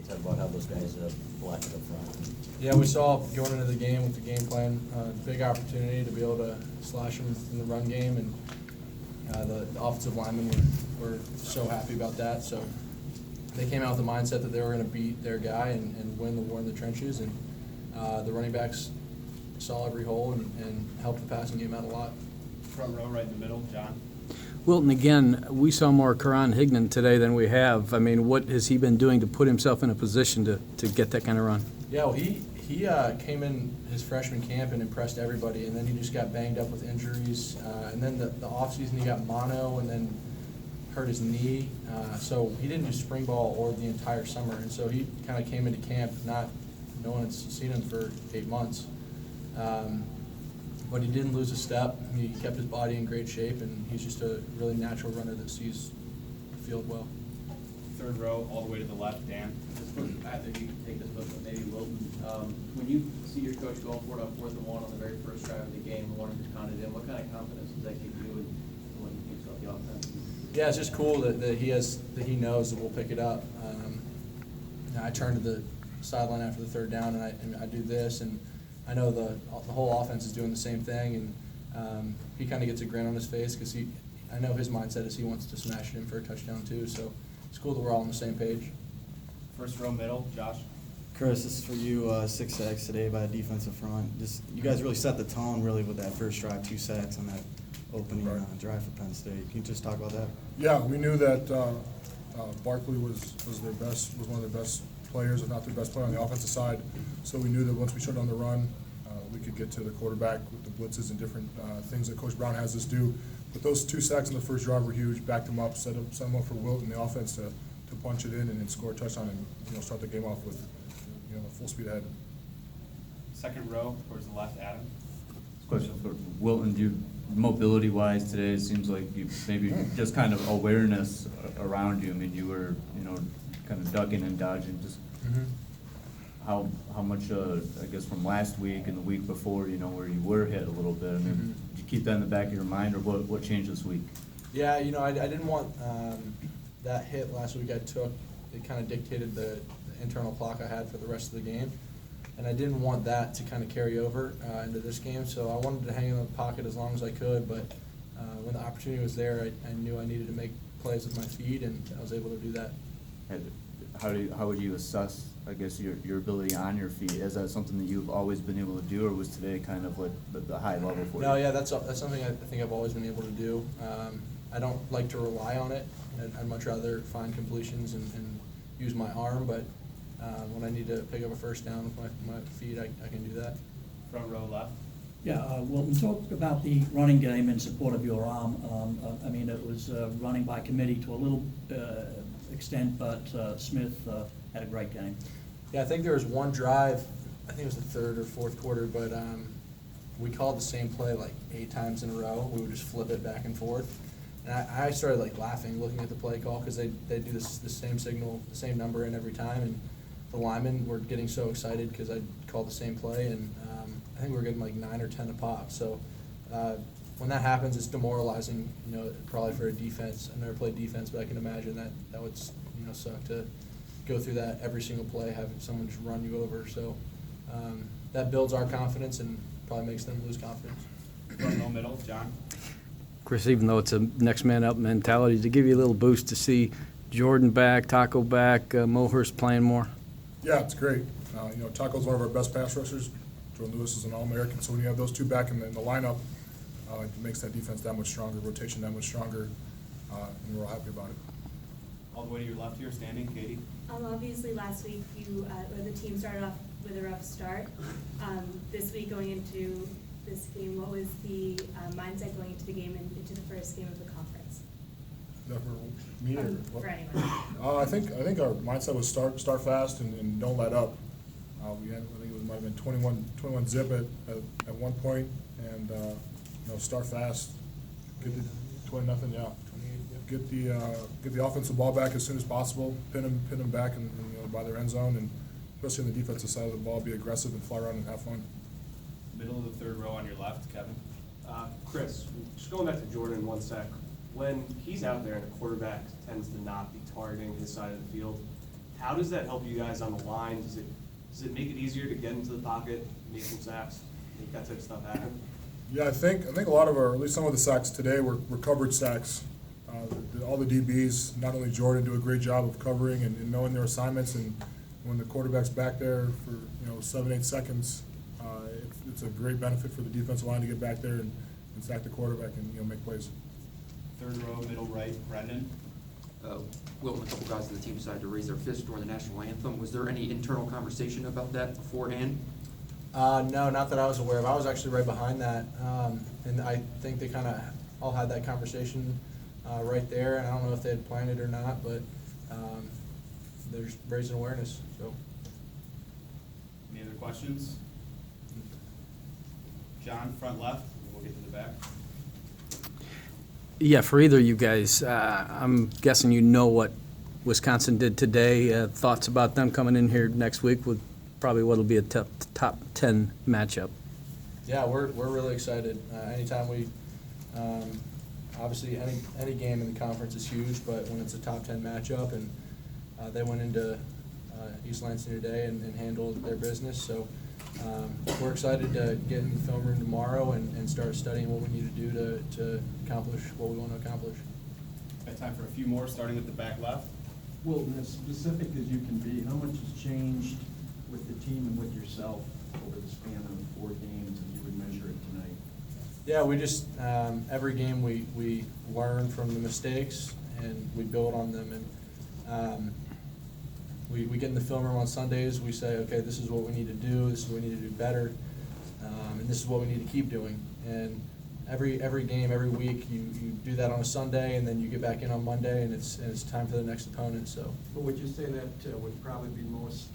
talk about how those guys blocked up front. Yeah, we saw going into the game with the game plan, big opportunity to be able to slash them in the run game, and the offensive linemen were so happy about that. So they came out with the mindset that they were going to beat their guy and win the war in the trenches, and the running backs saw every hole and helped the passing game out a lot. Front row, right in the middle, John. Wilton, again, we saw more Karan Hignan today than we have. I mean, what has he been doing to put himself in a position to get that kind of run? Yeah, well, he came in his freshman camp and impressed everybody, and then he just got banged up with injuries. And then the offseason he got mono and then hurt his knee. So he didn't do spring ball or the entire summer. And so he kind of came into camp no one had seen him for 8 months. But he didn't lose a step. He kept his body in great shape, and he's just a really natural runner that sees the field well. Third row, all the way to the left, Dan. I think you can take this, but maybe Wilton. When you see your coach going for it on 4th and 1 on the very first drive of the game, the one who's counted in, what kind of confidence does that give you when you think about the offense? Yeah, it's just cool that he knows that we'll pick it up. I turn to the sideline after the third down, and I do this, and I know the whole offense is doing the same thing, and he kind of gets a grin on his face because I know his mindset is he wants to smash it in for a touchdown too. So it's cool that we're all on the same page. First row, middle, Josh. Chris, this is for you. 6 sacks today by a defensive front. You guys really set the tone really with that first drive, 2 sacks on that opening drive for Penn State. Can you just talk about that? Yeah, we knew that Barkley was one of their best players, if not their best player on the offensive side. So we knew that once we started on the run, we could get to the quarterback with the blitzes and different things that Coach Brown has us do. But those 2 sacks in the first drive were huge. Backed them up, set them up for Wilt and the offense to punch it in and then score a touchdown and start the game off with full speed ahead. Second row, towards the left, Adam. Question for Wilton, mobility-wise today, it seems like you maybe just kind of awareness around you. I mean, you were, kind of ducking and dodging. Just how much, I guess, from last week and the week before, where you were hit a little bit. I mean, did you keep that in the back of your mind, or what changed this week? Yeah, I didn't want that hit last week I took. It kind of dictated the internal clock I had for the rest of the game. And I didn't want that to kind of carry over into this game, so I wanted to hang in the pocket as long as I could, but when the opportunity was there, I knew I needed to make plays with my feet, and I was able to do that. How would you assess, I guess, your ability on your feet? Is that something that you've always been able to do, or was today kind of like the high level for you? No, yeah, that's something I think I've always been able to do. I don't like to rely on it. I'd much rather find completions and use my arm, but when I need to pick up a first down with my feet, I can do that. Front row, left. Yeah, Wilton, talk about the running game in support of your arm. I mean, it was running by committee to a little extent, but Smith had a great game. Yeah, I think there was one drive, I think it was the 3rd or 4th quarter, but we called the same play like 8 times in a row. We would just flip it back and forth. And I started like laughing, looking at the play call, because they do the same signal, the same number in every time, and the linemen were getting so excited because I called the same play, and I think we were getting like 9 or 10 a pop. So when that happens, it's demoralizing, probably for a defense. I've never played defense, but I can imagine that would, suck to go through that every single play, having someone just run you over. So that builds our confidence and probably makes them lose confidence. Front row, middle, John. Chris, even though it's a next man up mentality, to give you a little boost to see Jordan back, Taco back, Mohurst playing more? Yeah, it's great. Taco's one of our best pass rushers. Jordan Lewis is an All-American, so when you have those 2 back in the lineup, it makes that defense that much stronger, rotation that much stronger, and we're all happy about it. All the way to your left here, standing, Katie. Obviously, last week the team started off with a rough start. This week, going into this game, what was the mindset going into the game and into the first game of the conference? Is that for me or what? For anyone. I think our mindset was start fast and don't let up. We had, I think it might have been 21 zip at one point, and start fast, get the 20-0, yeah. Get the offensive ball back as soon as possible, pin them back and by their end zone, and especially on the defensive side of the ball, be aggressive and fly around and have fun. Middle of the 3rd row on your left, Kevin. Chris, just going back to Jordan 1 sec, when he's out there and the quarterback tends to not be targeting his side of the field, how does that help you guys on the line? Does it make it easier to get into the pocket, make some sacks, make that type of stuff happen? Yeah, I think a lot of our, at least some of the sacks today were coverage sacks. All the DBs, not only Jordan, do a great job of covering and knowing their assignments, and when the quarterback's back there for 7-8 seconds, it's a great benefit for the defensive line to get back there and sack the quarterback and make plays. Third row, middle right, Brendan. Wilton, a couple guys on the team decided to raise their fist during the national anthem. Was there any internal conversation about that beforehand? No, not that I was aware of. I was actually right behind that, and I think they kind of all had that conversation right there, and I don't know if they had planned it or not, but they're just raising awareness, so. Any other questions? John, front left, and we'll get to the back. Yeah, for either of you guys, I'm guessing you know what Wisconsin did today. Thoughts about them coming in here next week with probably what'll be a top 10 matchup? Yeah, we're really excited. Anytime we, obviously, any game in the conference is huge, but when it's a top 10 matchup, and they went into East Lansing today and handled their business, so we're excited to get in the film room tomorrow and start studying what we need to do to accomplish what we want to accomplish. Got time for a few more, starting with the back left. Wilton, as specific as you can be, how much has changed with the team and with yourself over the span of 4 games, if you would measure it tonight? Yeah, we just, every game we learn from the mistakes and we build on them. And we get in the film room on Sundays, we say, okay, this is what we need to do, this is what we need to do better, and this is what we need to keep doing. And every game, every week, you do that on a Sunday, and then you get back in on Monday, and it's time for the next opponent, so. But would you say that would probably be most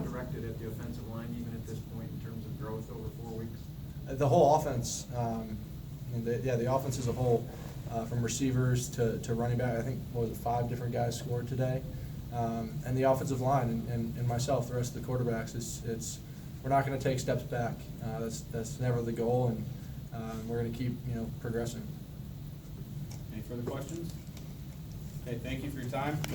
directed at the offensive line, even at this point, in terms of growth over 4 weeks? The whole offense, the offense as a whole, from receivers to running back, I think, 5 different guys scored today. And the offensive line and myself, the rest of the quarterbacks, we're not going to take steps back. That's never the goal, and we're going to keep progressing. Any further questions? Okay, thank you for your time. Coach